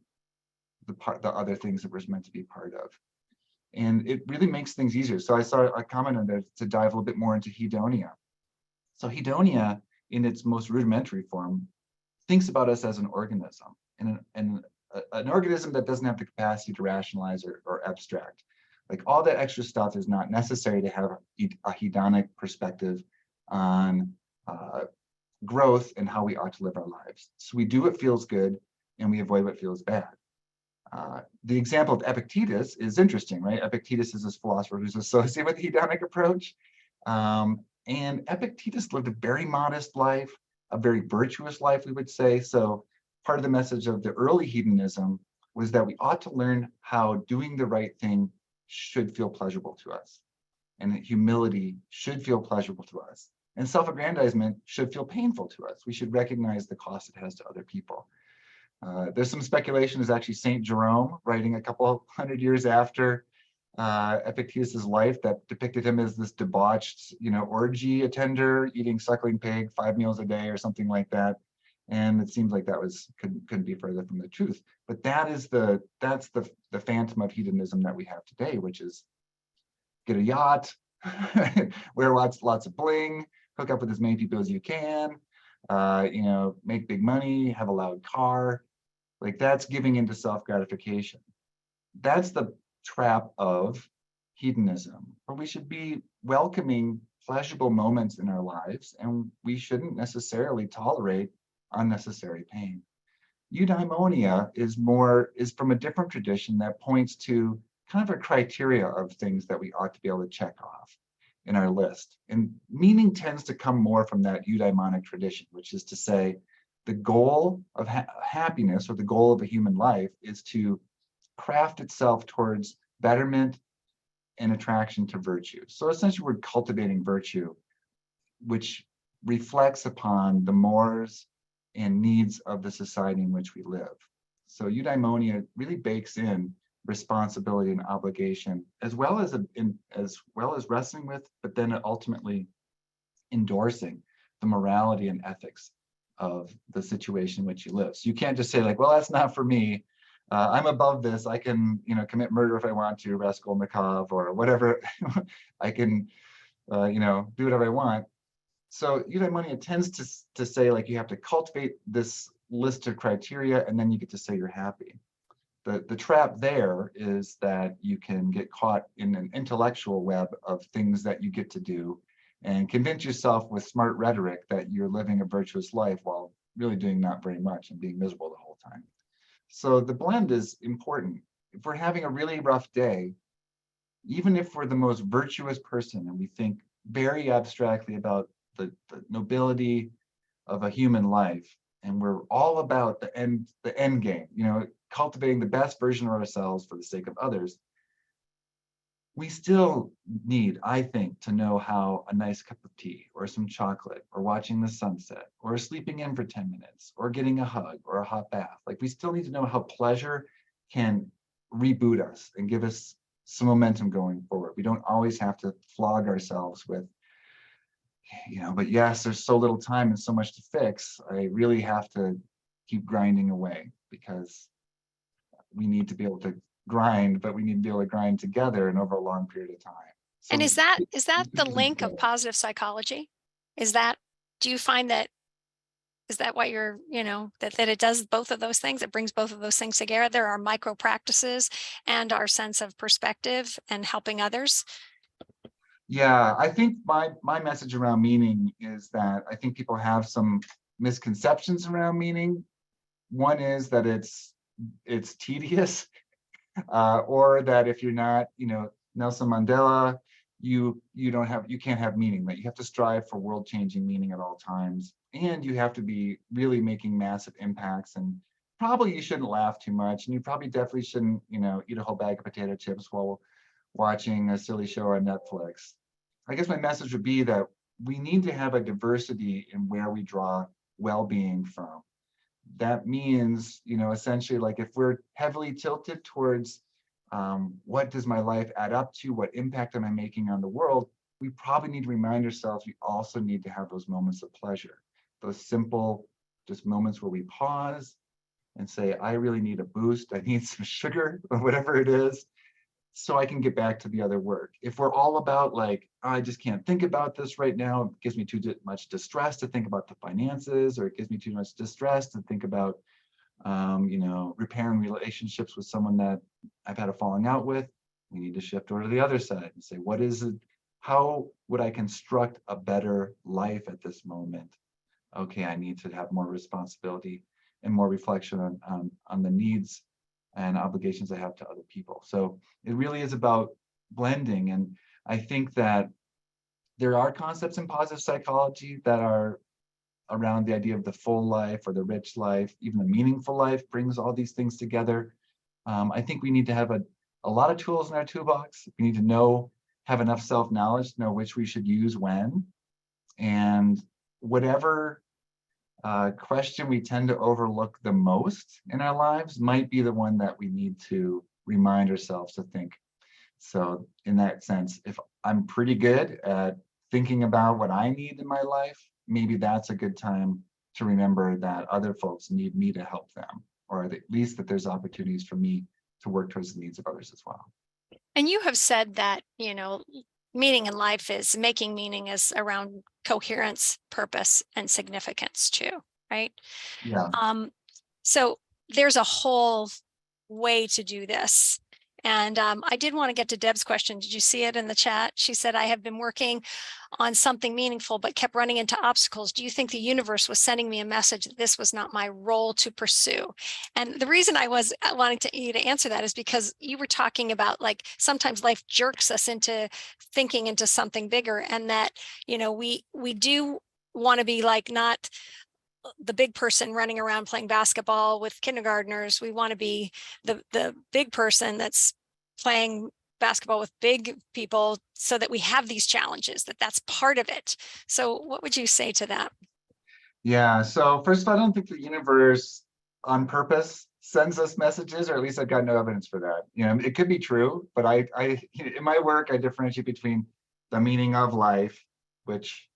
the other things that we're meant to be part of. And it really makes things easier. So I saw a comment on there to dive a little bit more into hedonia. So hedonia, in its most rudimentary form, thinks about us as an organism, and an organism that doesn't have the capacity to rationalize or abstract. Like all that extra stuff is not necessary to have a hedonic perspective on growth and how we ought to live our lives. So we do what feels good and we avoid what feels bad. The example of Epictetus is interesting, right? Epictetus is this philosopher who's associated with the hedonic approach. And Epictetus lived a very modest life, a very virtuous life, we would say. So part of the message of the early hedonism was that we ought to learn how doing the right thing should feel pleasurable to us, and that humility should feel pleasurable to us, and self-aggrandizement should feel painful to us. We should recognize the cost it has to other people. There's some speculation is actually St. Jerome, writing a couple hundred years after Epictetus's life, that depicted him as this debauched, orgy attender, eating suckling pig 5 meals a day or something like that. And it seems like that couldn't be further from the truth. But that's the phantom of hedonism that we have today, which is get a yacht, wear lots of bling, hook up with as many people as you can, make big money, have a loud car. Like that's giving into self-gratification. That's the trap of hedonism, where we should be welcoming pleasurable moments in our lives, and we shouldn't necessarily tolerate unnecessary pain. Eudaimonia is from a different tradition that points to kind of a criteria of things that we ought to be able to check off in our list. And meaning tends to come more from that eudaimonic tradition, which is to say the goal of happiness, or the goal of a human life, is to craft itself towards betterment and attraction to virtue. So essentially we're cultivating virtue, which reflects upon the mores and needs of the society in which we live. So eudaimonia really bakes in responsibility and obligation, as well as wrestling with, but then ultimately endorsing the morality and ethics of the situation in which you live. So you can't just say like, well, that's not for me. I'm above this. I can, commit murder if I want to, Raskolnikov, or whatever. I can, do whatever I want. So eudaimonia tends to say like you have to cultivate this list of criteria, and then you get to say you're happy. The trap there is that you can get caught in an intellectual web of things that you get to do, and convince yourself with smart rhetoric that you're living a virtuous life while really doing not very much and being miserable the whole time. So the blend is important. If we're having a really rough day, even if we're the most virtuous person and we think very abstractly about the nobility of a human life, and we're all about the end game, cultivating the best version of ourselves for the sake of others, we still need, I think, to know how a nice cup of tea or some chocolate or watching the sunset or sleeping in for 10 minutes or getting a hug or a hot bath. Like we still need to know how pleasure can reboot us and give us some momentum going forward. We don't always have to flog ourselves with, but yes, there's so little time and so much to fix. I really have to keep grinding away, because we need to be able to grind, but we need to be able to grind together and over a long period of time. And So is that the link of positive psychology? Do you find that, is that what you're, that it does both of those things? It brings both of those things together. There are micro practices and our sense of perspective and helping others. Yeah, I think my message around meaning is that I think people have some misconceptions around meaning. One is that it's tedious, or that if you're not, Nelson Mandela, you can't have meaning. That you have to strive for world-changing meaning at all times, and you have to be really making massive impacts. And probably you shouldn't laugh too much, and you probably definitely shouldn't, eat a whole bag of potato chips while watching a silly show on Netflix. I guess my message would be that we need to have a diversity in where we draw well-being from. That means, essentially, like if we're heavily tilted towards what does my life add up to, what impact am I making on the world, we probably need to remind ourselves we also need to have those moments of pleasure, those simple just moments where we pause, and say, I really need a boost. I need some sugar or whatever it is, so I can get back to the other work. If we're all about like, "Oh, I just can't think about this right now, it gives me too much distress to think about the finances, or it gives me too much distress to think about, repairing relationships with someone that I've had a falling out with," we need to shift over to the other side and say, what is it? How would I construct a better life at this moment? Okay, I need to have more responsibility and more reflection on the needs and obligations I have to other people. So it really is about blending. And I think that there are concepts in positive psychology that are around the idea of the full life or the rich life, even the meaningful life brings all these things together. I think we need to have a lot of tools in our toolbox. We need to have enough self-knowledge to know which we should use when. And whatever question we tend to overlook the most in our lives might be the one that we need to remind ourselves to think. So in that sense, if I'm pretty good at thinking about what I need in my life, maybe that's a good time to remember that other folks need me to help them, or at least that there's opportunities for me to work towards the needs of others as well. And you have said that, meaning in life is making meaning is around coherence, purpose, and significance too, right? Yeah. So there's a whole way to do this. And I did want to get to Deb's question. Did you see it in the chat? She said, I have been working on something meaningful, but kept running into obstacles. Do you think the universe was sending me a message that this was not my role to pursue? And the reason I was wanting you to answer that is because you were talking about like sometimes life jerks us into thinking into something bigger, and that, we do want to be like not the big person running around playing basketball with kindergartners. We want to be the big person that's playing basketball with big people, so that we have these challenges, that's part of it. So what would you say to that? Yeah. So first of all, I don't think the universe on purpose sends us messages, or at least I've got no evidence for that. It could be true, but I in my work, I differentiate between the meaning of life, which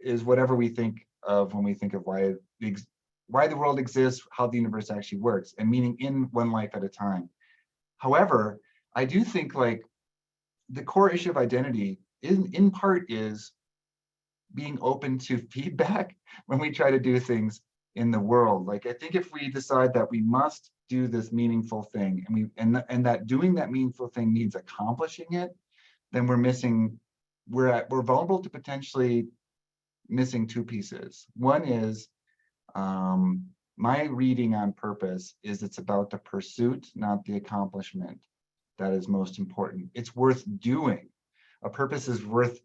is whatever we think of when we think of why the world exists, how the universe actually works, and meaning in one life at a time. However, I do think like the core issue of identity in part is being open to feedback when we try to do things in the world. Like I think if we decide that we must do this meaningful thing, and that doing that meaningful thing means accomplishing it, then we're vulnerable to potentially missing two pieces. One is my reading on purpose is it's about the pursuit, not the accomplishment, that is most important. It's worth doing. A purpose is worth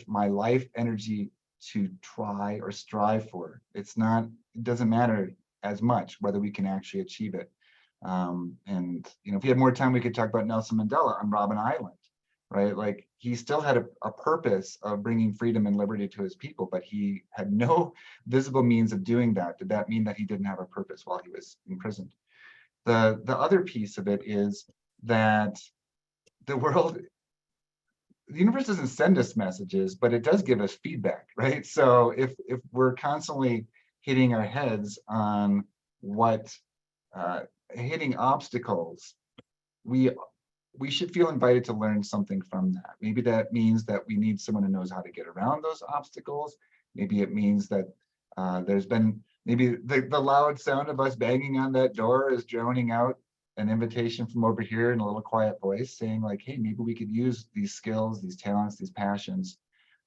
my life energy to try or strive for. It doesn't matter as much whether we can actually achieve it. And if we had more time, we could talk about Nelson Mandela on Robben Island, right? Like he still had a purpose of bringing freedom and liberty to his people, but he had no visible means of doing that. Did that mean that he didn't have a purpose while he was imprisoned? The other piece of it is that the universe doesn't send us messages, but it does give us feedback, right? So if we're constantly hitting our heads on hitting obstacles, we should feel invited to learn something from that. Maybe that means that we need someone who knows how to get around those obstacles. Maybe it means that maybe the loud sound of us banging on that door is droning out an invitation from over here in a little quiet voice saying like, hey, maybe we could use these skills, these talents, these passions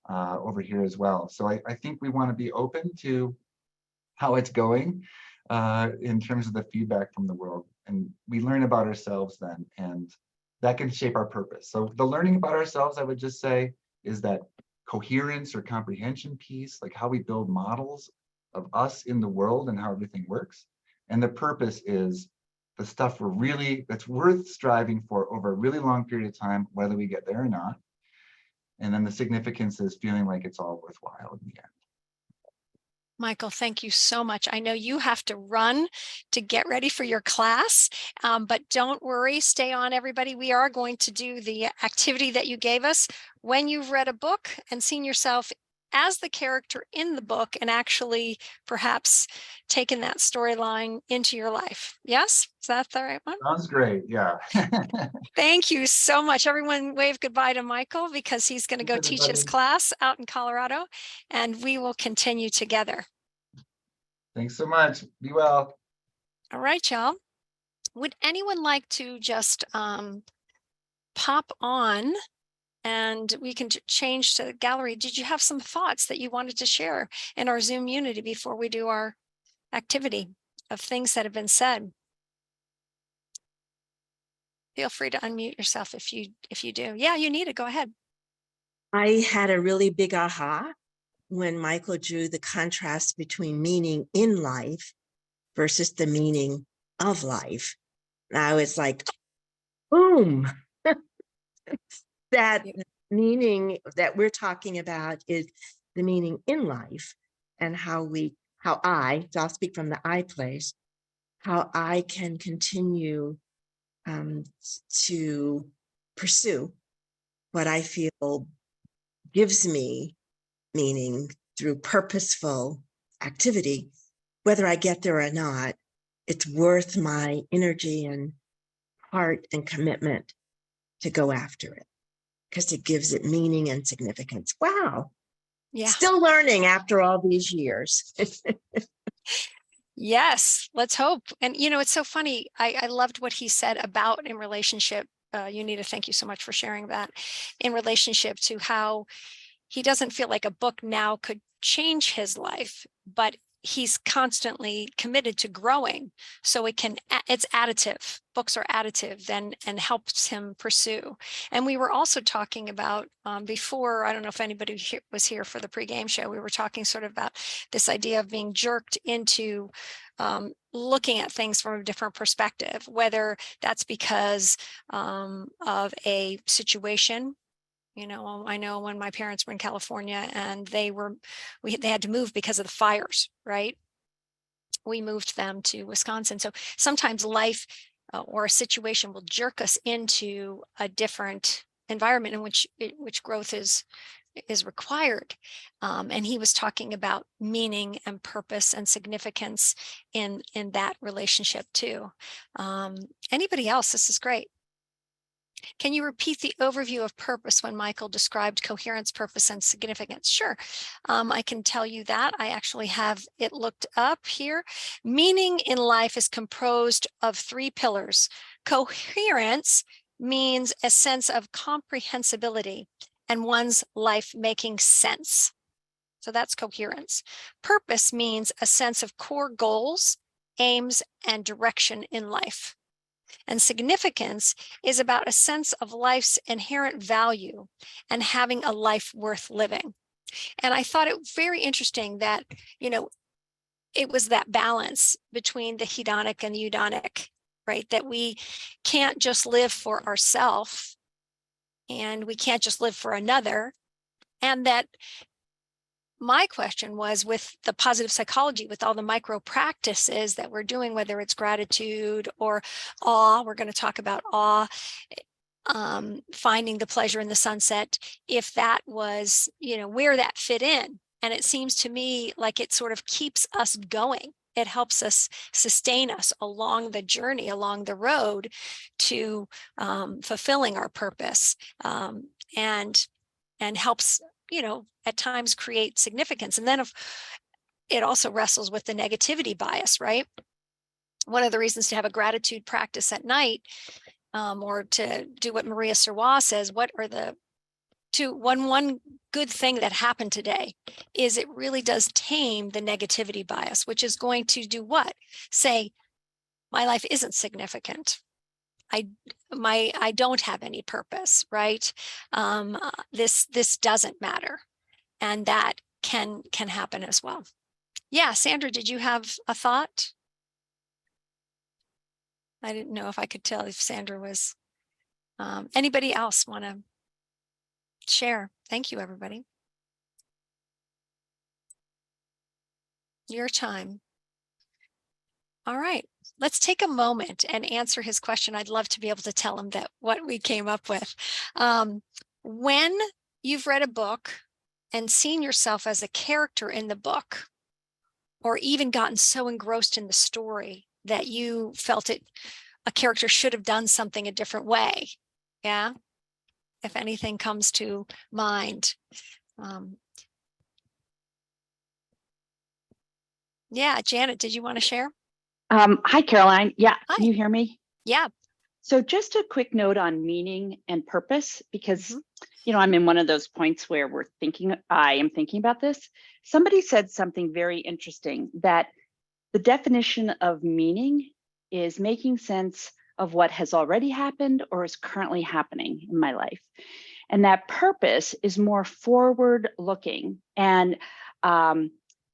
over here as well. So I think we want to be open to how it's going in terms of the feedback from the world. And we learn about ourselves then, and that can shape our purpose. So the learning about ourselves, I would just say, is that coherence or comprehension piece, like how we build models of us in the world and how everything works. And the purpose is the stuff that's worth striving for over a really long period of time, whether we get there or not. And then the significance is feeling like it's all worthwhile in the end. Michael, thank you so much. I know you have to run to get ready for your class, but don't worry, stay on, everybody. We are going to do the activity that you gave us. When you've read a book and seen yourself as the character in the book and actually perhaps taken that storyline into your life. Yes? Is that the right one? Sounds great. Yeah. Thank you so much. Everyone wave goodbye to Michael because he's going to go Thanks, teach his everybody. class out in Colorado, and we will continue together. Thanks so much. Be well. All right, y'all. Would anyone like to just pop on and we can change to the gallery? Did you have some thoughts that you wanted to share in our Zoom Unity before we do our activity of things that have been said? Feel free to unmute yourself if you do. Yeah, you need it. Go ahead. I had a really big aha when Michael drew the contrast between meaning in life versus the meaning of life. And I was like, boom, that meaning that we're talking about is the meaning in life, and so I'll speak from the I place, how I can continue to pursue what I feel gives me meaning through purposeful activity. Whether I get there or not, it's worth my energy and heart and commitment to go after it because it gives it meaning and significance. Wow. Yeah. Still learning after all these years. Yes, let's hope. And it's so funny. I loved what he said about in relationship. You need to thank you so much for sharing that in relationship to how he doesn't feel like a book now could change his life, but he's constantly committed to growing. So it's additive. Books are additive and helps him pursue. And we were also talking about before, I don't know if anybody was here for the pregame show, we were talking sort of about this idea of being jerked into looking at things from a different perspective, whether that's because of a situation. I know when my parents were in California and they had to move because of the fires, right? We moved them to Wisconsin. So sometimes life or a situation will jerk us into a different environment in which growth is required. And he was talking about meaning and purpose and significance in that relationship too. Anybody else? This is great. Can you repeat the overview of purpose when Michael described coherence, purpose, and significance? Sure, I can tell you that. I actually have it looked up here. Meaning in life is composed of 3 pillars. Coherence means a sense of comprehensibility and one's life making sense. So that's coherence. Purpose means a sense of core goals, aims, and direction in life. And significance is about a sense of life's inherent value and having a life worth living. And I thought it very interesting that, it was that balance between the hedonic and the eudonic, right? That we can't just live for ourselves and we can't just live for another. And that my question was, with the positive psychology, with all the micro practices that we're doing, whether it's gratitude or awe, we're going to talk about awe, finding the pleasure in the sunset, if that was, where that fit in. And it seems to me like it sort of keeps us going. It helps us sustain us along the journey, along the road to fulfilling our purpose, and helps, at times create significance. And then it also wrestles with the negativity bias, right? One of the reasons to have a gratitude practice at night, or to do what Maria Serwa says, what are the one good thing that happened today, is it really does tame the negativity bias, which is going to do what? Say, my life isn't significant. I don't have any purpose, right? This doesn't matter. And that can happen as well. Yeah, Sandra, did you have a thought? I didn't know if I could tell if Sandra was, anybody else want to share? Thank you, everybody. Your time. All right, let's take a moment and answer his question. I'd love to be able to tell him that what we came up with. When you've read a book and seen yourself as a character in the book, or even gotten so engrossed in the story that you felt a character should have done something a different way? Yeah. If anything comes to mind. Yeah, Janet, did you want to share? Hi, Caroline. Yeah, Hi. can you hear me? Yeah. So just a quick note on meaning and purpose, because, I'm in one of those points where I am thinking about this. Somebody said something very interesting, that the definition of meaning is making sense of what has already happened or is currently happening in my life. And that purpose is more forward looking and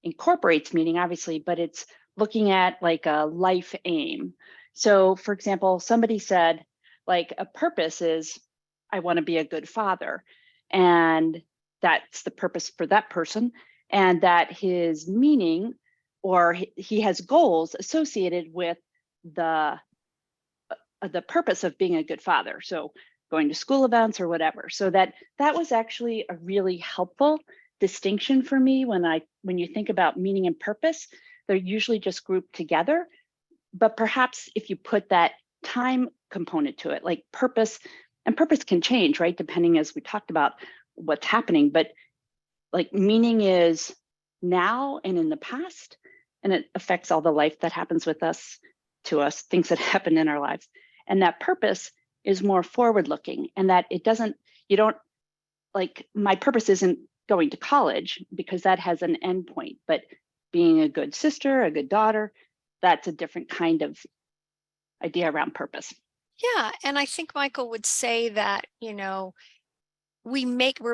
incorporates meaning, obviously, but it's looking at like a life aim. So, for example, somebody said, like, a purpose is, I want to be a good father. And that's the purpose for that person. And that his meaning, or he has goals associated with the purpose of being a good father. So going to school events or whatever. So that was actually a really helpful distinction for me when you think about meaning and purpose. They're usually just grouped together. But perhaps if you put that time component to it, like purpose can change, right? Depending, as we talked about, what's happening. But like meaning is now and in the past, and it affects all the life that happens with us, to us, things that happen in our lives. And that purpose is more forward looking, and that my purpose isn't going to college, because that has an end point, but being a good sister, a good daughter, that's a different kind of idea around purpose. Yeah. And I think Michael would say that, we're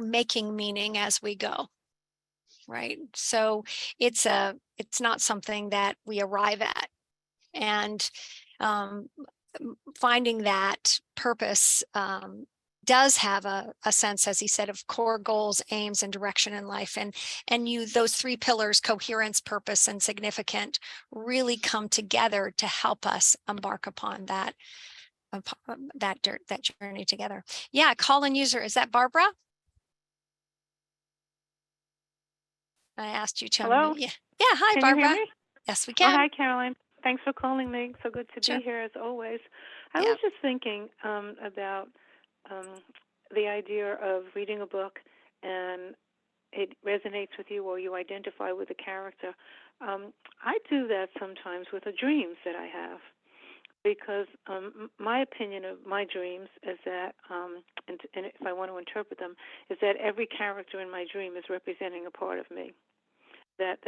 making meaning as we go. Right. So it's not something that we arrive at. And finding that purpose does have a sense, as he said, of core goals, aims, and direction in life. And those three pillars, coherence, purpose, and significant, really come together to help us embark upon that journey together. Yeah, call-in user, is that Barbara? I asked you to. Hello? Yeah. Hi, Can Barbara. you hear me? Yes, we Oh, can. hi, Caroline. Thanks for calling me. So good to Sure. be here as always. I Yeah. was just thinking about the idea of reading a book and it resonates with you, or you identify with a character. I do that sometimes with the dreams that I have, because my opinion of my dreams is that, and if I want to interpret them, is that every character in my dream is representing a part of me. That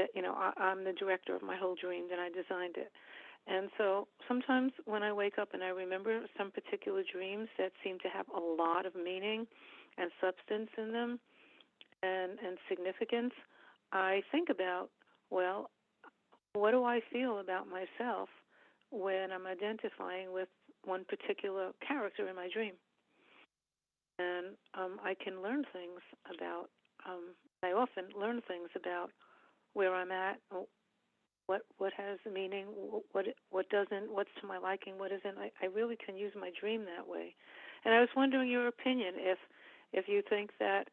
I'm the director of my whole dream, that I designed it. And so sometimes when I wake up and I remember some particular dreams that seem to have a lot of meaning and substance in them and significance, I think about, well, what do I feel about myself when I'm identifying with one particular character in my dream? And I can learn things about, I often learn things about where I'm at, what has meaning, what doesn't, what's to my liking, what isn't. I really can use my dream that way. And I was wondering your opinion, if you think that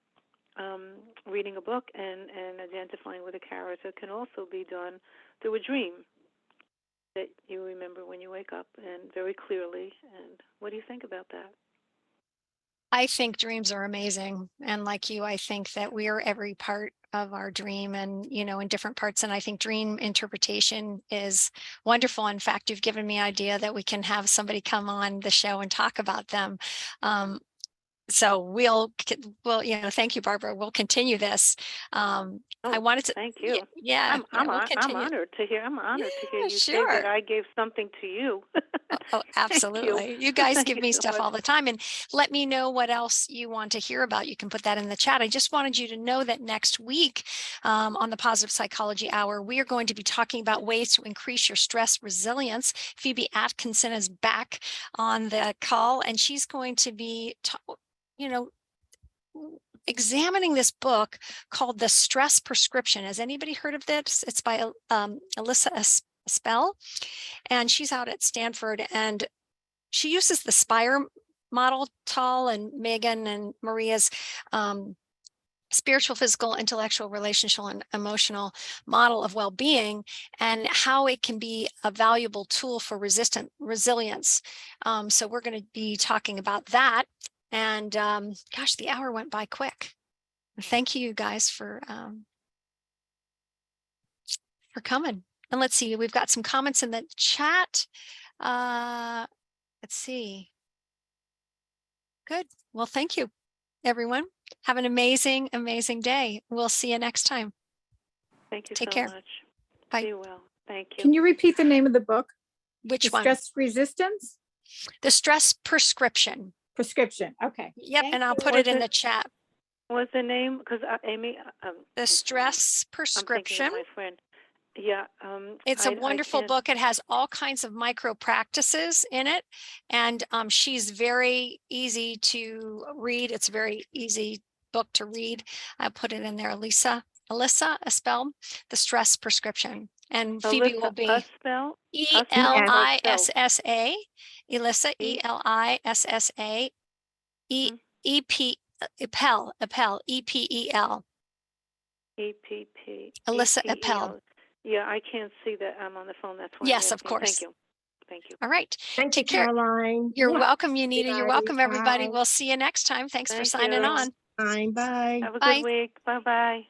reading a book and identifying with a character can also be done through a dream that you remember when you wake up and very clearly. And what do you think about that? I think dreams are amazing. And like you, I think that we are every part of our dream, and, in different parts. And I think dream interpretation is wonderful. In fact, you've given me an idea that we can have somebody come on the show and talk about them. So we'll, thank you, Barbara. We'll continue this. I wanted to, thank you. we'll I'm continue. honored to hear. I'm honored to hear you say Sure. that I gave something to you. Oh, absolutely. You guys Thank give you me so stuff much. all the time, and let me know what else you want to hear about. You can put that in the chat. I just wanted you to know that next week on the Positive Psychology Hour, we are going to be talking about ways to increase your stress resilience. Phoebe Atkinson is back on the call, and she's going to be, examining this book called The Stress Prescription. Has anybody heard of this? It's by Alyssa Spell, and she's out at Stanford, and she uses the SPIRE model. Tal and Megan and Maria's spiritual, physical, intellectual, relational, and emotional model of well-being, and how it can be a valuable tool for resilience. So we're going to be talking about that. And gosh, the hour went by quick. Thank you guys for coming. And let's see, we've got some comments in the chat. Let's see. Good. Well, thank you, everyone. Have an amazing, amazing day. We'll see you next time. Thank you Take so care. much. Bye. Be well. Thank you. Can you repeat the name of the book? Which The one? Stress Resistance The Stress Prescription. Prescription. Okay. Yep, Thank and I'll you. put it in the chat. What's the name? Because Amy, The Stress I'm thinking Prescription. of my friend. Yeah. It's a I wonderful can't- book. It has all kinds of micro practices in it. And she's very easy to read. It's a very easy book to read. I put it in there, Alyssa Espel, The Stress Prescription. And Phoebe will be spell? Elissa, Elissa, E- Elissa, E-P, Appel, E-P-E-L. EPP. Alyssa EPEL. Appel. Yeah, I can't see that. I'm on the phone. That's why. Yes, I'm of asking. course. Thank you. Thank you. All right. Thank you, Take care. Caroline. You're Yeah. welcome, Unita. You're welcome, everybody. Bye. We'll see you next time. Thanks for Thank signing you. on. Bye. Have a Bye. good week. Bye-bye.